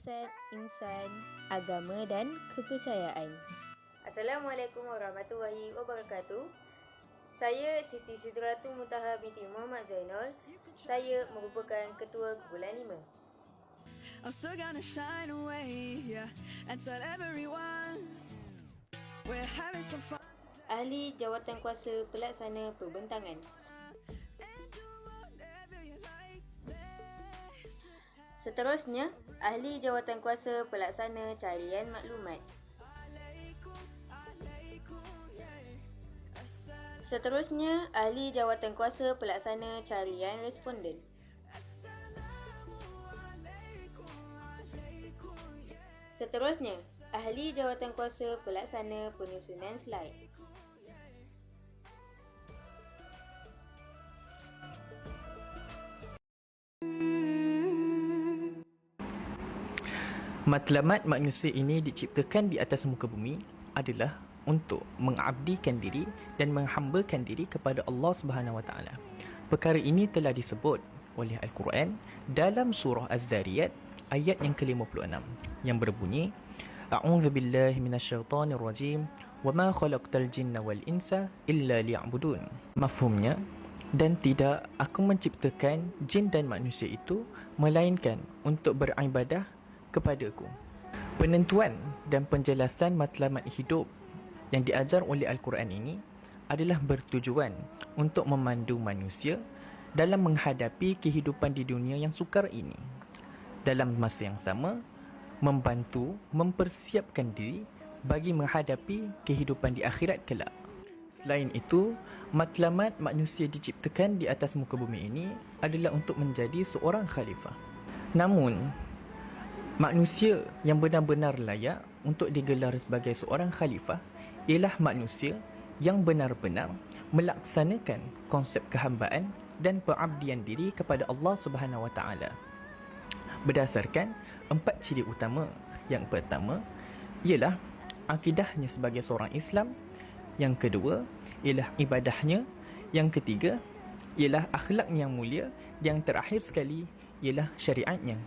konsep insan, agama dan kepercayaan. Assalamualaikum warahmatullahi wabarakatuh. Saya Siti Sidratu Muntaha binti Muhammad Zainal. Saya merupakan Ketua Kumpulan 5. I'm still gonna shine away, yeah, and tell everyone we're having some fun. Ahli Jawatan Kuasa Pelaksana Perbentangan. Seterusnya, Ahli Jawatan Kuasa Pelaksana Carian Maklumat. Seterusnya, Ahli Jawatan Kuasa Pelaksana Carian Responden. Seterusnya, Ahli Jawatan Kuasa Pelaksana Penyusunan Slide. Matlamat manusia ini diciptakan di atas muka bumi adalah untuk mengabdikan diri dan menghambakan diri kepada Allah Subhanahu Wa Taala. Perkara ini telah disebut oleh Al-Quran dalam surah Az-Zariyat ayat yang ke-56 yang berbunyi A'udzubillahi minasyaitonirrajim wa ma khalaqtal jinna wal insa illa liya'budun. Mafhumnya, dan tidak aku menciptakan jin dan manusia itu melainkan untuk beribadah kepadaku. Penentuan dan penjelasan matlamat hidup yang diajar oleh Al-Quran ini adalah bertujuan untuk memandu manusia dalam menghadapi kehidupan di dunia yang sukar ini. Dalam masa yang sama, membantu mempersiapkan diri bagi menghadapi kehidupan di akhirat kelak. Selain itu, matlamat manusia diciptakan di atas muka bumi ini adalah untuk menjadi seorang khalifah. Namun, manusia yang benar-benar layak untuk digelar sebagai seorang khalifah ialah manusia yang benar-benar melaksanakan konsep kehambaan dan pengabdian diri kepada Allah Subhanahu Wa Taala. Berdasarkan 4 ciri utama. Yang pertama ialah akidahnya sebagai seorang Islam. Yang kedua ialah ibadahnya. Yang ketiga ialah akhlak yang mulia. Yang terakhir sekali ialah syariatnya.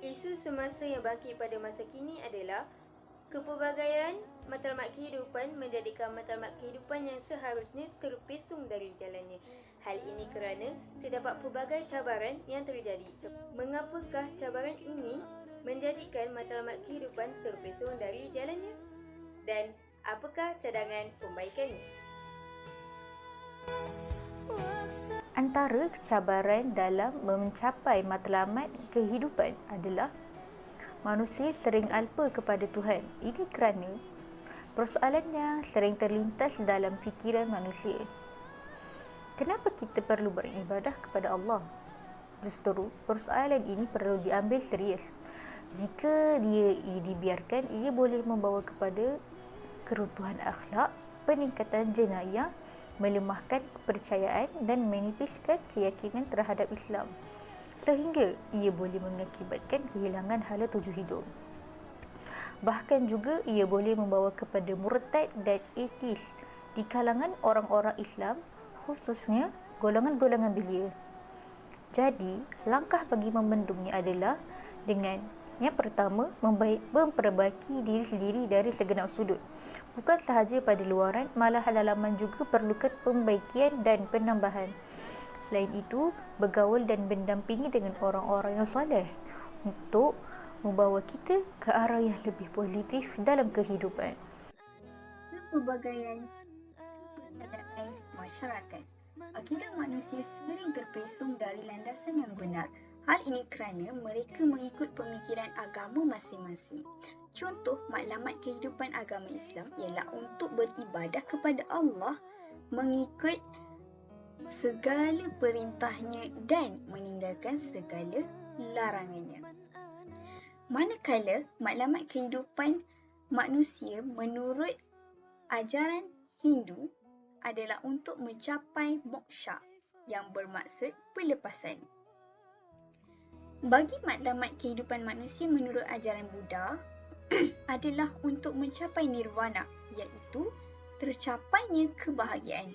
Isu semasa yang bangkit pada masa kini adalah kepelbagaian matlamat kehidupan menjadikan matlamat kehidupan yang seharusnya terpesong dari jalannya. Hal ini kerana terdapat pelbagai cabaran yang terjadi. Mengapakah cabaran ini menjadikan matlamat kehidupan terpesong dari jalannya? Dan apakah cadangan pembaikannya? Antara cabaran dalam mencapai matlamat kehidupan adalah manusia sering alpa kepada Tuhan. Ini kerana persoalannya sering terlintas dalam fikiran manusia. Kenapa kita perlu beribadah kepada Allah? Justru persoalan ini perlu diambil serius. Jika dia dibiarkan, ia boleh membawa kepada keruntuhan akhlak, peningkatan jenayah, melemahkan kepercayaan dan menipiskan keyakinan terhadap Islam, sehingga ia boleh mengakibatkan kehilangan hala tuju hidup. Bahkan juga ia boleh membawa kepada murtad dan ateis di kalangan orang-orang Islam, khususnya golongan-golongan belia. Jadi, langkah bagi membendungnya adalah dengan yang pertama, memperbaiki diri sendiri dari segenap sudut. Bukan sahaja pada luaran, malah halaman juga perlukan pembaikian dan penambahan. Selain itu, bergaul dan mendampingi dengan orang-orang yang soleh untuk membawa kita ke arah yang lebih positif dalam kehidupan. Pelbagaian keadaan masyarakat. Akidah manusia sering terpesong dari landasan yang benar. Hal ini kerana mereka mengikut pemikiran agama masing-masing. Contoh matlamat kehidupan agama Islam ialah untuk beribadah kepada Allah, mengikut segala perintahnya dan meninggalkan segala larangannya. Manakala matlamat kehidupan manusia menurut ajaran Hindu adalah untuk mencapai moksha yang bermaksud pelepasan. Bagi matlamat kehidupan manusia menurut ajaran Buddha, adalah untuk mencapai nirvana, iaitu tercapainya kebahagiaan.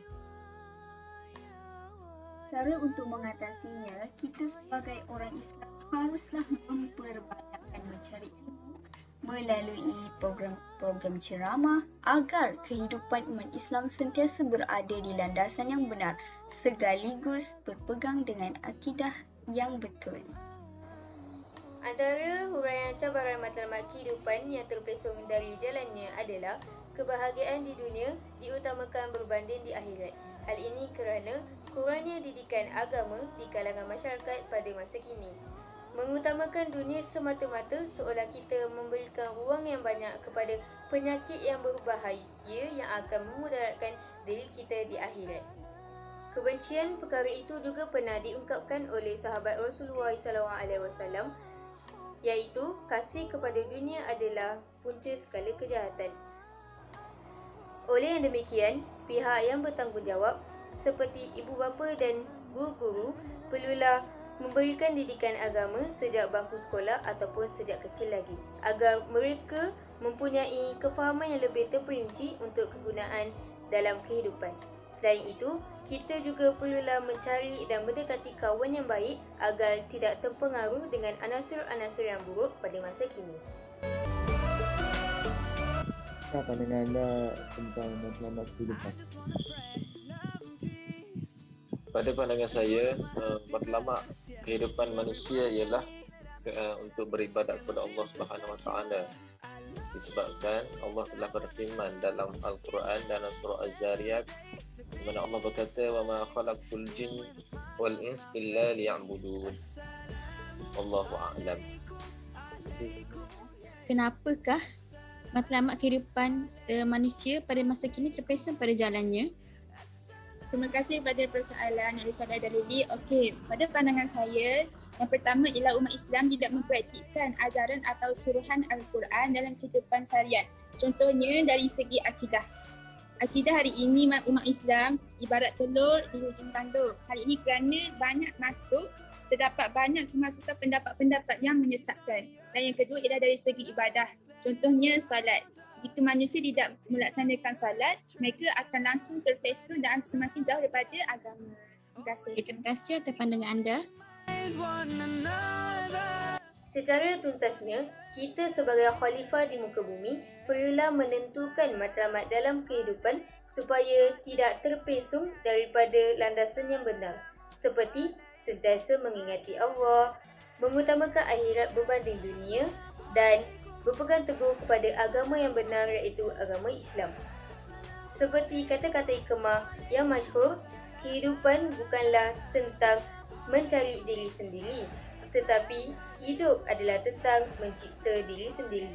Cara untuk mengatasinya, kita sebagai orang Islam haruslah memperbanyakkan mencari ilmu melalui program-program ceramah agar kehidupan umat Islam sentiasa berada di landasan yang benar sekaligus berpegang dengan akidah yang betul. Antara huraian cabaran matlamat kehidupan yang terpesong dari jalannya adalah kebahagiaan di dunia diutamakan berbanding di akhirat. Hal ini kerana kurangnya didikan agama di kalangan masyarakat pada masa kini. Mengutamakan dunia semata-mata seolah kita memberikan ruang yang banyak kepada penyakit yang berbahaya yang akan memudaratkan diri kita di akhirat. Kebencian perkara itu juga pernah diungkapkan oleh sahabat Rasulullah SAW, iaitu kasih kepada dunia adalah punca segala kejahatan. Oleh yang demikian, pihak yang bertanggungjawab seperti ibu bapa dan guru-guru perlulah memberikan didikan agama sejak bangku sekolah ataupun sejak kecil lagi agar mereka mempunyai kefahaman yang lebih terperinci untuk kegunaan dalam kehidupan. Selain itu, kita juga perlulah mencari dan mendekati kawan yang baik agar tidak terpengaruh dengan anasir-anasir yang buruk pada masa kini. Apa pandangan anda tentang matlamat kehidupan? Pada pandangan saya, matlamat kehidupan manusia ialah untuk beribadat kepada Allah Subhanahu Wa Taala. Disebabkan Allah telah berfirman dalam Al-Quran dalam surah Az-Zariyat, di mana Allah berkata, "Wa ma khalaqtul jin wal ins illa liya'budun." Wallahu a'lam. Kenapakah matlamat kehidupan manusia pada masa kini terpesong pada jalannya? Terima kasih pada persoalan yang disampaikan Lily. Okey, pada pandangan saya, yang pertama ialah umat Islam tidak mempraktikkan ajaran atau suruhan Al-Quran dalam kehidupan seharian. Contohnya dari segi akidah. Akidah hari ini umat Islam ibarat telur di hujung tanduk. Hal ini kerana terdapat banyak kemasukan pendapat-pendapat yang menyesatkan. Dan yang kedua ialah dari segi ibadah. Contohnya solat. Jika manusia tidak melaksanakan solat, mereka akan langsung terpesong dan semakin jauh daripada agama. Terima kasih. Terima kasih atas pandangan anda. Secara tuntasnya, kita sebagai khalifah di muka bumi perlulah menentukan matlamat dalam kehidupan supaya tidak terpesong daripada landasan yang benar, seperti sentiasa mengingati Allah, mengutamakan akhirat berbanding dunia dan berpegang teguh kepada agama yang benar iaitu agama Islam. Seperti kata-kata hikmah yang masyhur, kehidupan bukanlah tentang mencari diri sendiri, tetapi hidup adalah tentang mencipta diri sendiri.